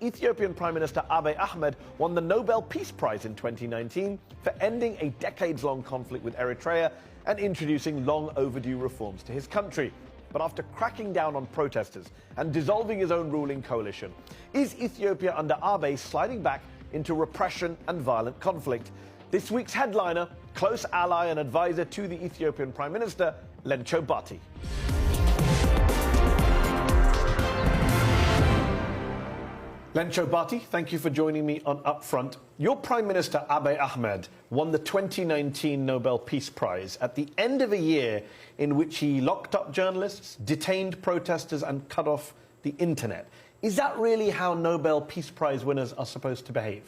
Ethiopian Prime Minister Abiy Ahmed won the Nobel Peace Prize in 2019 for ending a decades-long conflict with Eritrea and introducing long overdue reforms to his country. But after cracking down on protesters and dissolving his own ruling coalition, is Ethiopia under Abiy sliding back into repression and violent conflict? This week's headliner, close ally and advisor to the Ethiopian Prime Minister, Lencho Bati. Lencho Bati, thank you for joining me on Upfront. Your Prime Minister Abiy Ahmed won the 2019 Nobel Peace Prize at the end of a year in which he locked up journalists, detained protesters and cut off the internet. Is that really how Nobel Peace Prize winners are supposed to behave?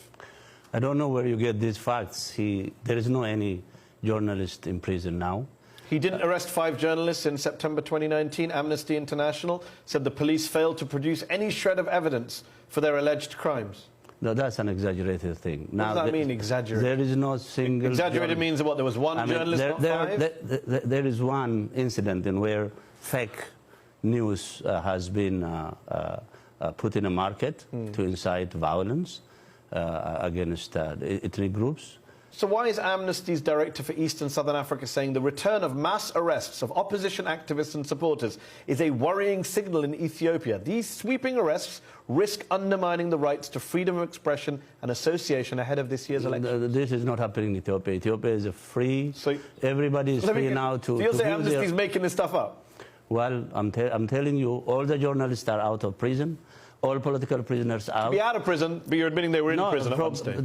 I don't know where you get these facts. There is no any journalist in prison now. He didn't arrest 5 journalists in September 2019. Amnesty International said the police failed to produce any shred of evidence for their alleged crimes. No, that's an exaggerated thing. What does that mean, exaggerated? There is no single... Exaggerated means what? There was one journalist, not 5? There is one incident in where fake news has been put in a market to incite violence against ethnic groups. So why is Amnesty's director for East and Southern Africa saying the return of mass arrests of opposition activists and supporters is a worrying signal in Ethiopia? These sweeping arrests risk undermining the rights to freedom of expression and association ahead of this year's election. This is not happening in Ethiopia. Ethiopia is free. So everybody is free now to... You'll say Amnesty's making this stuff up? Well, I'm telling you, all the journalists are out of prison. All political prisoners out. To be out of prison, but you're admitting they were in prison at one stage.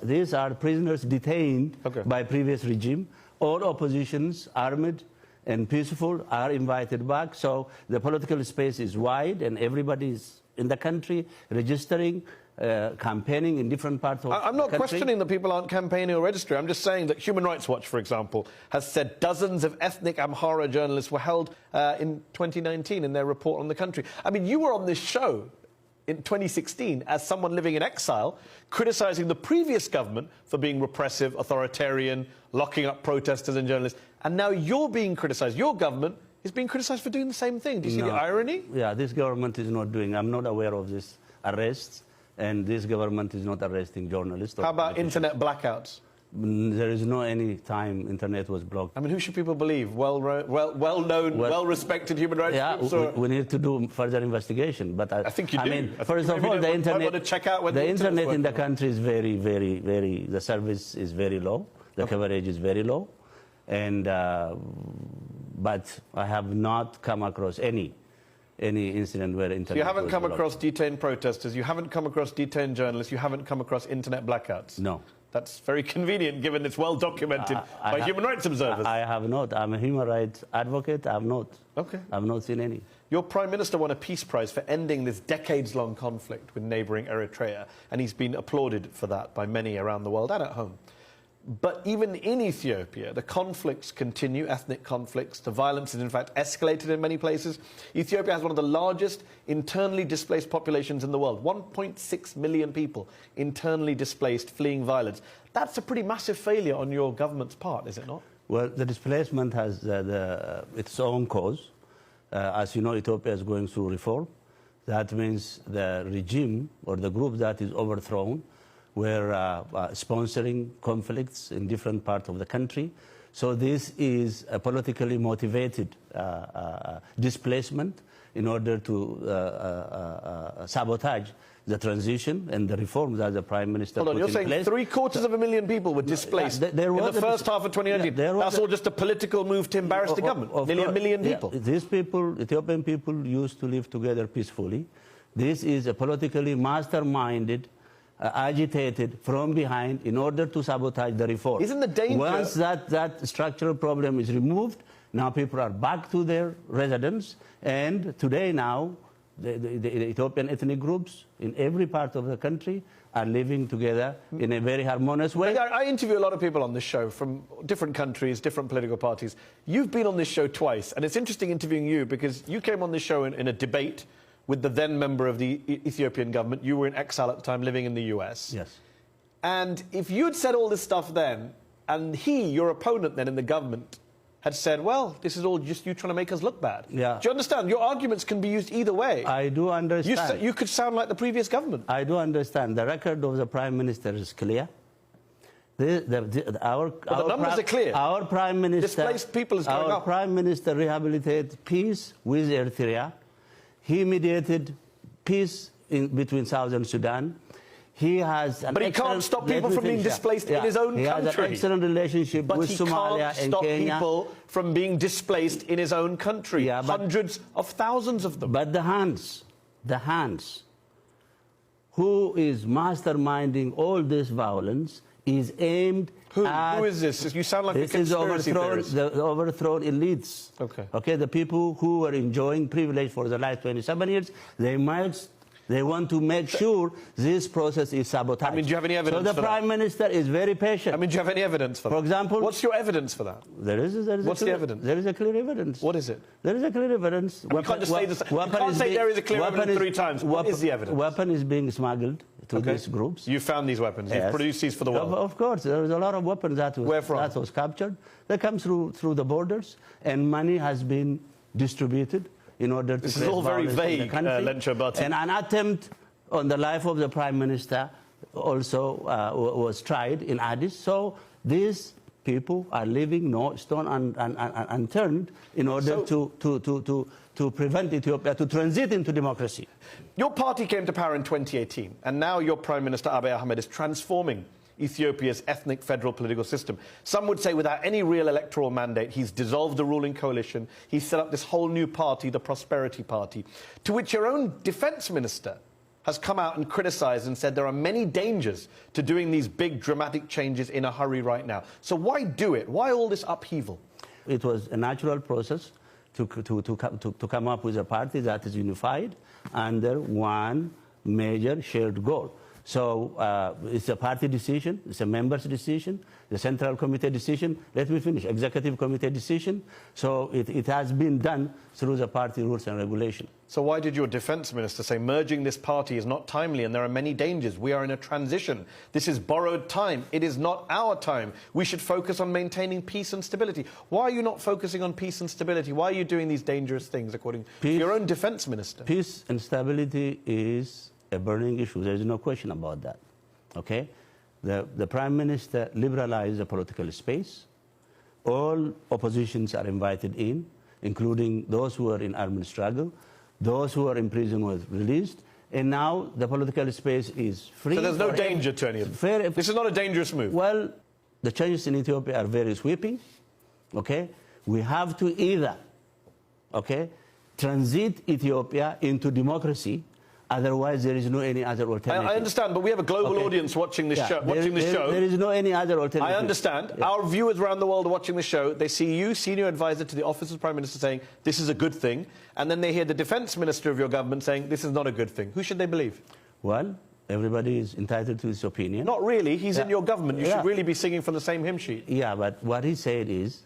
These are prisoners detained by previous regime. All oppositions, armed and peaceful, are invited back. So the political space is wide, and everybody is in the country registering, campaigning in different parts of the country. I'm not questioning that people aren't campaigning or registering. I'm just saying that Human Rights Watch, for example, has said dozens of ethnic Amhara journalists were held in 2019 in their report on the country. I mean, you were on this show in 2016 as someone living in exile, criticizing the previous government for being repressive, authoritarian, locking up protesters and journalists, and now you're being criticized. Your government is being criticized for doing the same thing. Do you see the irony? Yeah, this government is not doing... I'm not aware of these arrests, and this government is not arresting journalists. How about internet blackouts? There is no any time internet was blocked. I mean, who should people believe? Well-known, well-respected human rights groups? Yeah, we need to do further investigation. But I think you do. I mean, first of all, the internet in the country is very, the service is very low. The coverage is very low. And, but I have not come across any incident where internet So you haven't come blocked. across detained protesters, you haven't come across detained journalists, you haven't come across internet blackouts? No. That's very convenient, given it's well documented by human rights observers. I have not. I'm a human rights advocate. I have not. Okay. I've not seen any. Your Prime Minister won a peace prize for ending this decades-long conflict with neighbouring Eritrea, and he's been applauded for that by many around the world and at home. But even in Ethiopia, the conflicts continue, ethnic conflicts. The violence is, in fact, escalated in many places. Ethiopia has one of the largest internally displaced populations in the world. 1.6 million people internally displaced, fleeing violence. That's a pretty massive failure on your government's part, is it not? Well, the displacement has its own cause. As you know, Ethiopia is going through reform. That means the regime or the group that is overthrown were sponsoring conflicts in different parts of the country. So this is a politically motivated displacement in order to sabotage the transition and the reforms that the Prime Minister put in place. Hold on, you're saying 750,000 people were displaced in the first half of 2019. That's all just a political move to embarrass the government. Nearly 1 million people. These people, Ethiopian people, used to live together peacefully. This is a politically masterminded, agitated from behind in order to sabotage the reform. Isn't the danger... Once that structural problem is removed, now people are back to their residence, and today now the Ethiopian ethnic groups in every part of the country are living together in a very harmonious way. I interview a lot of people on this show from different countries, different political parties. You've been on this show twice, and it's interesting interviewing you because you came on this show in a debate with the then member of the Ethiopian government. You were in exile at the time, living in the US. Yes. And if you'd said all this stuff then, and your opponent then in the government, had said, well, this is all just you trying to make us look bad. Yeah. Do you understand? Your arguments can be used either way. I do understand. You could sound like the previous government. I do understand. The record of the Prime Minister is clear. The numbers are clear. Our Prime Minister... Displaced people is going up. Our Prime Minister rehabilitated peace with Eritrea. He mediated peace between Southern Sudan. He has but he can't stop people from being displaced in his own country. He has an excellent relationship with Somalia and Kenya. But he can't stop people from being displaced in his own country. Yeah, hundreds of thousands of them. But the hands who is masterminding all this violence is aimed at... Who is this? You sound like a conspiracy theorist. The overthrown elites. Okay, the people who were enjoying privilege for the last 27 years, they want to make sure this process is sabotaged. I mean, do you have any evidence for that? So the Prime Minister is very patient. I mean, do you have any evidence for that? For example... What's your evidence for that? What's the evidence? There is a clear evidence. What is it? There is a clear evidence. You can't just say this. You can't say there is a clear evidence 3 times. What is the evidence? Weapon is being smuggled to these groups. You found these weapons. Yes. You've produced these for the world. Of course. There is a lot of weapons that was captured. They come through the borders, and money has been distributed in order to... This is all very vague, And an attempt on the life of the Prime Minister also was tried in Addis. So these people are leaving no stone unturned in order to prevent Ethiopia to transit into democracy. Your party came to power in 2018, and now your Prime Minister Abiy Ahmed is transforming Ethiopia's ethnic federal political system. Some would say without any real electoral mandate, he's dissolved the ruling coalition, he's set up this whole new party, the Prosperity Party, to which your own defense minister has come out and criticized and said there are many dangers to doing these big dramatic changes in a hurry right now. So why do it? Why all this upheaval? It was a natural process to come up with a party that is unified under one major shared goal. So it's a party decision, it's a members' decision, the Central Committee decision. Let me finish. Executive Committee decision. So it has been done through the party rules and regulation. So why did your defense minister say merging this party is not timely and there are many dangers? We are in a transition. This is borrowed time. It is not our time. We should focus on maintaining peace and stability. Why are you not focusing on peace and stability? Why are you doing these dangerous things according to your own defense minister? Peace and stability is a burning issue. There is no question about that. Okay? The Prime Minister liberalized the political space. All oppositions are invited in, including those who are in armed struggle. Those who are in prison were released. And now the political space is free. So there's no danger to any of them? This is not a dangerous move? Well, the changes in Ethiopia are very sweeping. Okay? We have to either, okay, transit Ethiopia into democracy. Otherwise, there is no any other alternative. I understand, but we have a global audience watching this show. There is no any other alternative. I understand. Our viewers around the world are watching the show. They see you, senior advisor to the Office of the Prime Minister, saying this is a good thing. And then they hear the defense minister of your government saying this is not a good thing. Who should they believe? Well, everybody is entitled to his opinion. Not really. He's in your government. You should really be singing from the same hymn sheet. Yeah, but what he said is,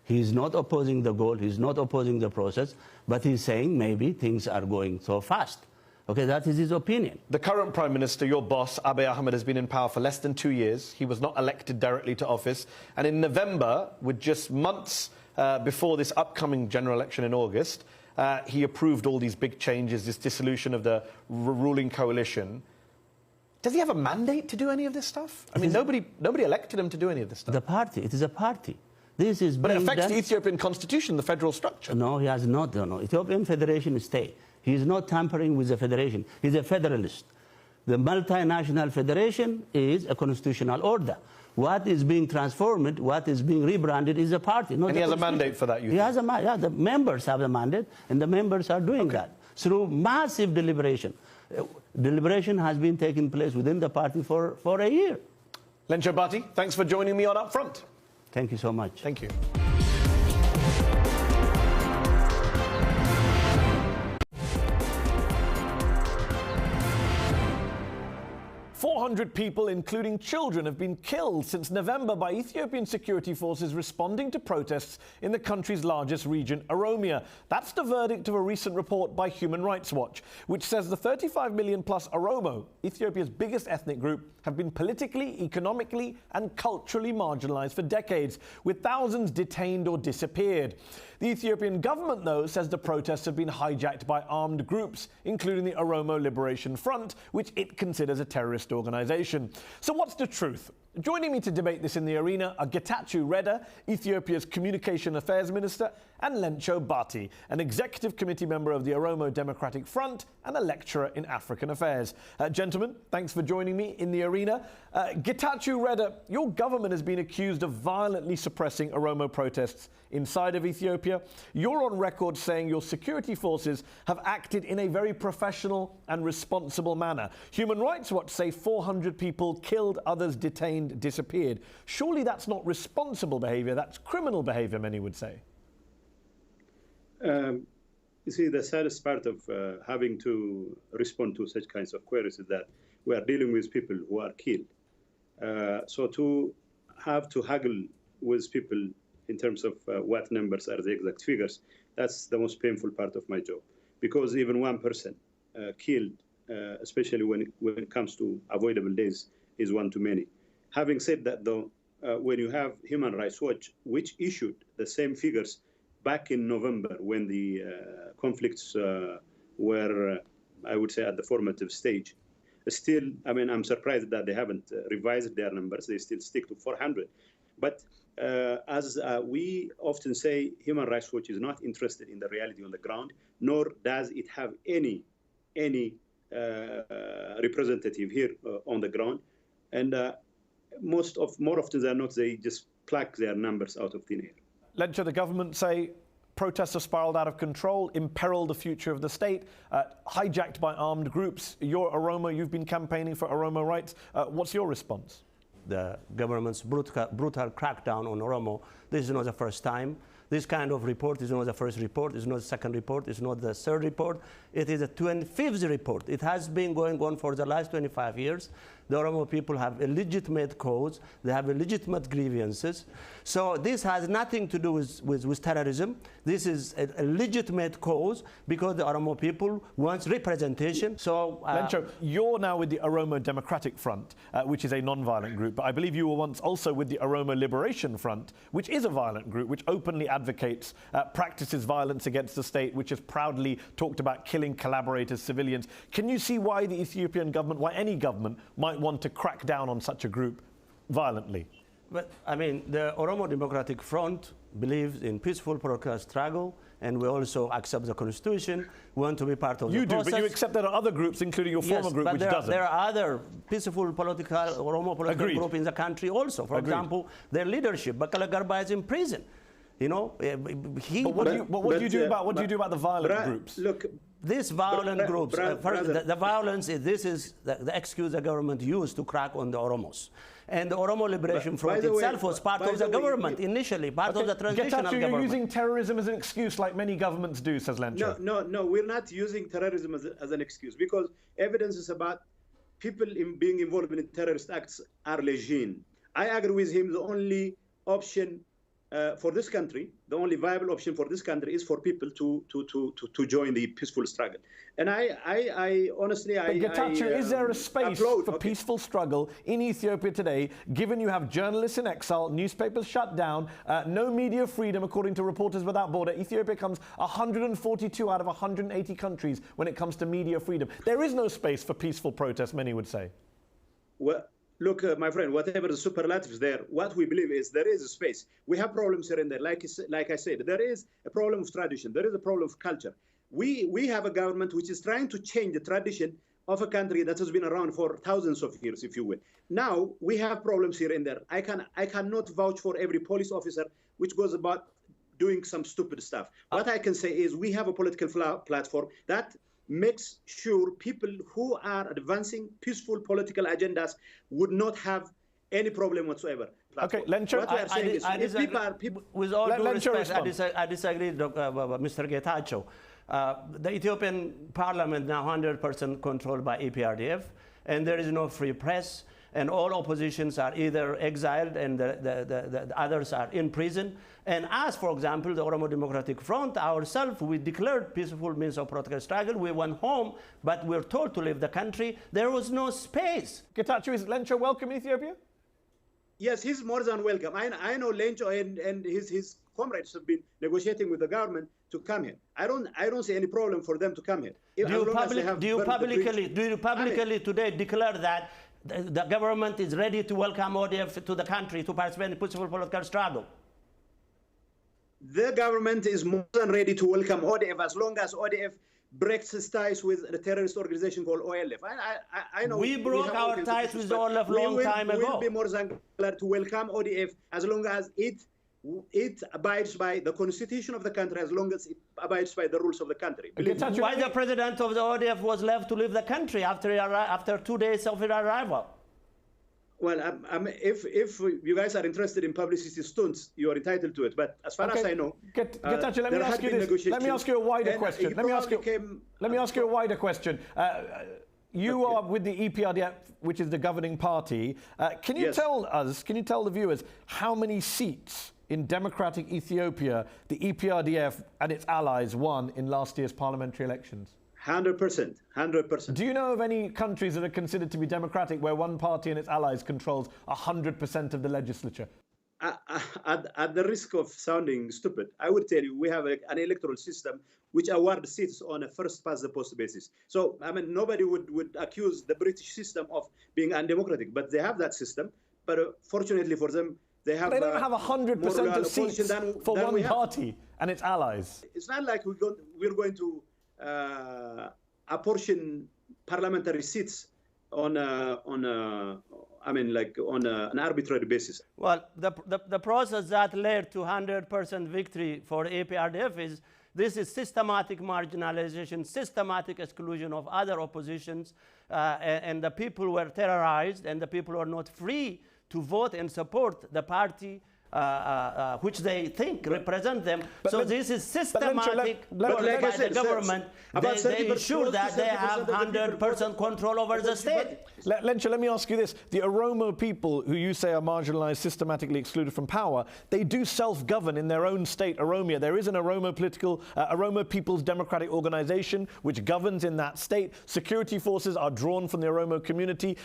he's not opposing the goal, he's not opposing the process, but he's saying maybe things are going so fast. Okay, that is his opinion. The current Prime Minister, your boss, Abiy Ahmed, has been in power for less than 2 years. He was not elected directly to office. And in November, with just months before this upcoming general election in August, he approved all these big changes, this dissolution of the ruling coalition. Does he have a mandate to do any of this stuff? I mean, nobody elected him to do any of this stuff. The party, it is a party. This is but it affects the Ethiopian constitution, the federal structure. No, he has not. No. Ethiopian federation state. He is not tampering with the federation. He's a federalist. The multinational federation is a constitutional order. What is being transformed, what is being rebranded is a party. Not and he has a mandate for that, you think? He has a mandate. Yeah, the members have a mandate, and the members are doing that through massive deliberation. Deliberation has been taking place within the party for a year. Len Chobati, thanks for joining me on Upfront. Thank you so much. Thank you. 400 people, including children, have been killed since November by Ethiopian security forces responding to protests in the country's largest region, Oromia. That's the verdict of a recent report by Human Rights Watch, which says the 35 million plus Oromo, Ethiopia's biggest ethnic group, have been politically, economically, and culturally marginalized for decades, with thousands detained or disappeared. The Ethiopian government, though, says the protests have been hijacked by armed groups, including the Oromo Liberation Front, which it considers a terrorist organization. So what's the truth? Joining me to debate this in the arena are ጌታቸው Reda, Ethiopia's Communication Affairs Minister, and Lencho Bati, an executive committee member of the Oromo Democratic Front and a lecturer in African Affairs. Gentlemen, thanks for joining me in the arena. ጌታቸው Reda, your government has been accused of violently suppressing Oromo protests inside of Ethiopia. You're on record saying your security forces have acted in a very professional and responsible manner. Human Rights Watch say 400 people killed, others detained, disappeared. Surely that's not responsible behavior, that's criminal behavior, many would say. You see, the saddest part of having to respond to such kinds of queries is that we are dealing with people who are killed. So to have to haggle with people in terms of what numbers are the exact figures, that's the most painful part of my job. Because even one person killed, especially when it comes to avoidable deaths, is one too many. Having said that, though, when you have Human Rights Watch, which issued the same figures back in November when the conflicts were, I would say, at the formative stage, still, I mean, I'm surprised that they haven't revised their numbers. They still stick to 400. But as we often say, Human Rights Watch is not interested in the reality on the ground, nor does it have any representative here on the ground. And more often than not, they just pluck their numbers out of thin air. Lencho, the government say protests have spiraled out of control, imperil the future of the state, hijacked by armed groups. You're Oromo, you've been campaigning for Oromo rights. What's your response? The government's brutal crackdown on Oromo, this is not the first time. This kind of report is not the first report, it's not the second report, it's not the third report. It is the 25th report. It has been going on for the last 25 years. The Oromo people have a legitimate cause. They have a legitimate grievances. So this has nothing to do with terrorism. This is a legitimate cause because the Oromo people want representation. So, Lencho, you're now with the Oromo Democratic Front, which is a non-violent group. But I believe you were once also with the Oromo Liberation Front, which is a violent group, which openly advocates, practices violence against the state, which has proudly talked about killing collaborators, civilians. Can you see why the Ethiopian government, why any government, might want to crack down on such a group violently? But, I mean, the Oromo Democratic Front believes in peaceful political struggle, and we also accept the Constitution. We want to be part of the process. You do, but you accept there are other groups, including your former group, which doesn't. There are other peaceful political, Oromo political group in the country also. For example, their leadership, Bakala Garba is in prison. You know, what do you do about the violent groups? Look, these violent groups, the violence is, this is the excuse the government used to crack on the Oromos. And the Oromo Liberation Front itself was part of the government initially, part of the transitional government. You're using terrorism as an excuse like many governments do, says Lencho. No, we're not using terrorism as an excuse because evidences about people being involved in terrorist acts are legion. I agree with him, the only option for this country, the only viable option for this country is for people to join the peaceful struggle. And I honestly, ጌታቸው, is there a space for peaceful struggle in Ethiopia today, given you have journalists in exile, newspapers shut down, no media freedom according to Reporters Without Borders? Ethiopia comes 142 out of 180 countries when it comes to media freedom. There is no space for peaceful protest, many would say. Well, look, my friend, whatever the superlatives there, what we believe is there is a space. We have problems here and there. Like I said, there is a problem of tradition. There is a problem of culture. We have a government which is trying to change the tradition of a country that has been around for thousands of years, if you will. Now, we have problems here and there. I cannot vouch for every police officer which goes about doing some stupid stuff. What I can say is we have a political platform that makes sure people who are advancing peaceful political agendas would not have any problem whatsoever. Okay, Lencho, what we are saying is, with all due respect, I disagree, Mr. ጌታቸው. The Ethiopian parliament now 100% controlled by EPRDF, and there is no free press, and all oppositions are either exiled and the others are in prison. And as, for example, the Oromo Democratic Front, ourselves, we declared peaceful means of political struggle. We went home, but we were told to leave the country. There was no space. ጌታቸው, is Lencho welcome in Ethiopia? Yes, he's more than welcome. I know Lencho and his comrades have been negotiating with the government to come here. I don't see any problem for them to come here. Do you publicly today declare that the government is ready to welcome ODF to the country to participate in peaceful political struggle? The government is more than ready to welcome ODF as long as ODF breaks its ties with the terrorist organization called OLF. I know we broke our ties with OLF long time ago. We will be more than glad to welcome ODF as long as it abides by the constitution of the country, as long as it abides by the rules of the country. Why the president of the ODF was left to leave the country after 2 days of his arrival? Well, if you guys are interested in publicity stunts, you are entitled to it. But as far as I know, ጌታቸው, let me ask you this. Let me ask you a wider question. Let me ask you a wider question. You are with the EPRDF, which is the governing party. Can you tell the viewers, how many seats in democratic Ethiopia the EPRDF and its allies won in last year's parliamentary elections? 100%. 100%. Do you know of any countries that are considered to be democratic where one party and its allies controls 100% of the legislature? At the risk of sounding stupid, I would tell you we have an electoral system which awards seats on a first-past-the-post basis. So, I mean, nobody would accuse the British system of being undemocratic, but they have that system. But fortunately for them, they have. They don't have 100% of seats for one party and its allies. It's not like we're going to apportion parliamentary seats on an arbitrary basis. Well, the process that led to 100% victory for APRDF is systematic marginalization, systematic exclusion of other oppositions, and the people were terrorized, and the people were not free to vote and support the party which they think represent them. So this is systematic by the government. They ensure that they have 100% control over the state. Lencho, let me ask you this. The Oromo people, who you say are marginalized, systematically excluded from power, they do self-govern in their own state, Oromia. There is an Oromo People's Democratic Organization which governs in that state. Security forces are drawn from the Oromo community.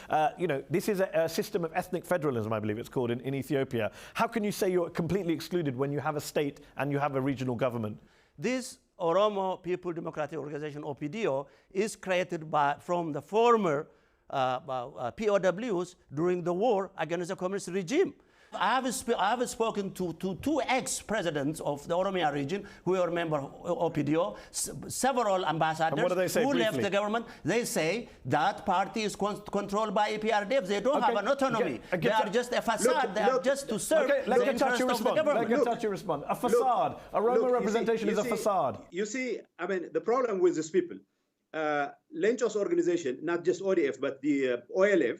This is a system of ethnic federalism, I believe it's called, in Ethiopia. How can you say you're completely excluded when you have a state and you have a regional government? This Oromo People Democratic Organization, OPDO, is created from the former POWs during the war against the communist regime. I have spoken to two ex-presidents of the Oromia region who are member of OPDO, several ambassadors who left the government. They say that party is controlled by EPRDF. They don't have an autonomy. They are just a facade. They are just to serve the interest of the government. Let ጌታቸው respond. A facade. Oromo representation is a facade. You see, I mean, the problem with these people, Lencho's organization, not just ODF, but the OLF,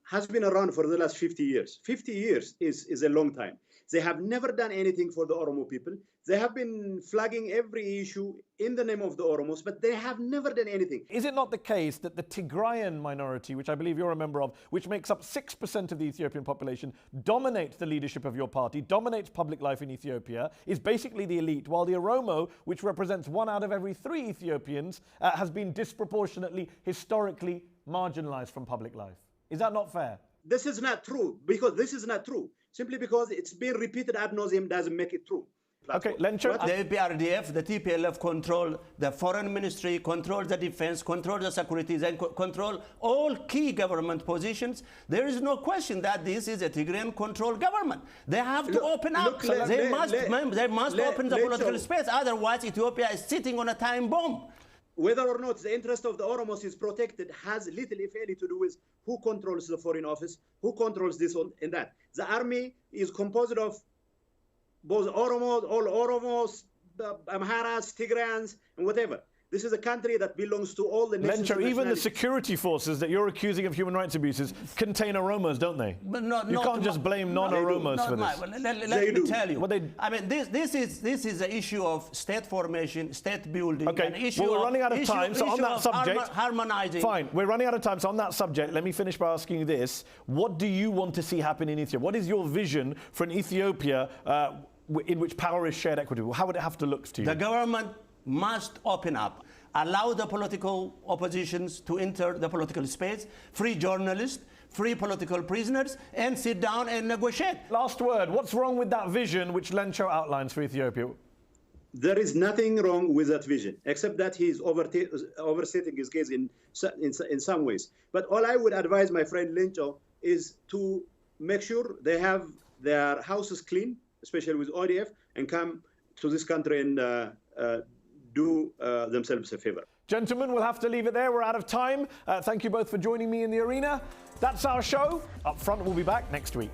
has been around for the last 50 years. 50 years is a long time. They have never done anything for the Oromo people. They have been flagging every issue in the name of the Oromos, but they have never done anything. Is it not the case that the Tigrayan minority, which I believe you're a member of, which makes up 6% of the Ethiopian population, dominates the leadership of your party, dominates public life in Ethiopia, is basically the elite, while the Oromo, which represents 1 out of every 3 Ethiopians, has been disproportionately, historically marginalized from public life? Is that not fair? This is not true, because this is not true. Simply because it's been repeated ad nauseum doesn't make it true. Okay, Lencho. The APRDF, the TPLF control the foreign ministry, control the defense, control the securities, and control all key government positions. There is no question that this is a Tigrayan controlled government. They have to open up. They must open the political space. Otherwise, Ethiopia is sitting on a time bomb. Whether or not the interest of the Oromos is protected has little, if any, to do with who controls the foreign office, who controls this and that. The army is composed of both Oromos, all Oromos, Amharas, Tigrayans, and whatever. This is a country that belongs to all the nations. Lencho, even the security forces that you're accusing of human rights abuses contain Oromos, don't they? But you can't just blame non-Oromos for this. Let me tell you. I mean, this is an issue of state formation, state building. Okay, an issue we're running out of time, so on that subject... harmonizing. Fine, we're running out of time, so on that subject, let me finish by asking you this. What do you want to see happen in Ethiopia? What is your vision for an Ethiopia in which power is shared equitably? How would it have to look to you? The government must open up, allow the political oppositions to enter the political space, free journalists, free political prisoners, and sit down and negotiate. Last word, what's wrong with that vision which Lencho outlines for Ethiopia? There is nothing wrong with that vision, except that he is overstating his case in some ways. But all I would advise my friend Lencho is to make sure they have their houses clean, especially with ODF, and come to this country and do themselves a favor. Gentlemen, we'll have to leave it there. We're out of time. Thank you both for joining me in the arena. That's our show. Up front, we'll be back next week.